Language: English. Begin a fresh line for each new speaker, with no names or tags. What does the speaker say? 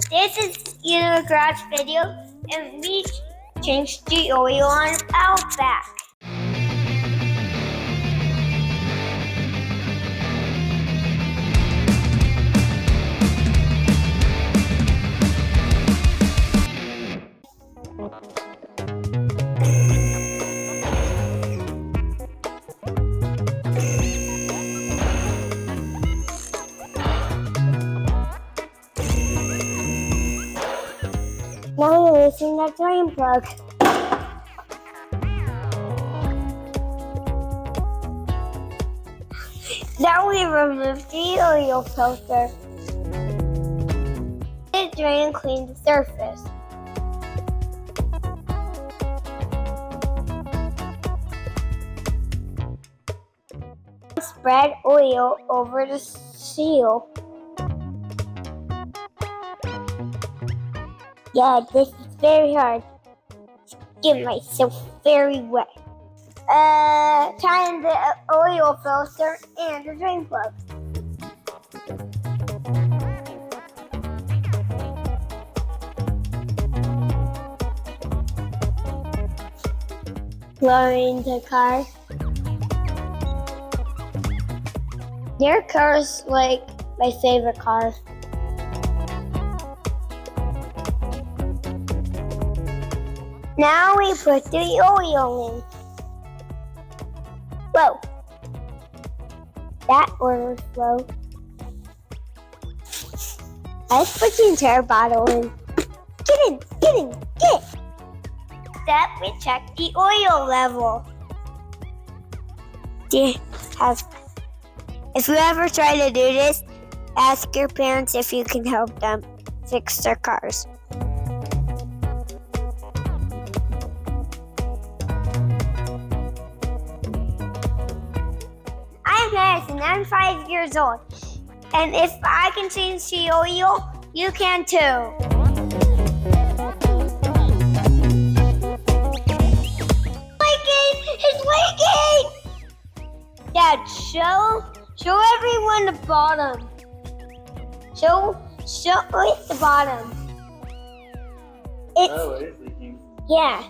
This is a garage video, and we changed the oil on Outback. Now we're using the drain plug. Now we remove the oil filter. The drain clean the surface. Spread oil over the seal. Yeah, this is very hard. Get myself very wet. Tie in the oil filter and the drain plug. Blowing the car. Your car is like my favorite car. Now we put the oil in. Whoa. That was slow. Let's put the entire bottle in. Get! Step, we check the oil level. If you ever try to do this, ask your parents if you can help them fix their cars. I'm Madison, I'm 5 years old. And if I can change the oil, you can too. It's leaking! Dad, show everyone the bottom. Show it the bottom.
Oh, it is leaking.
Yeah.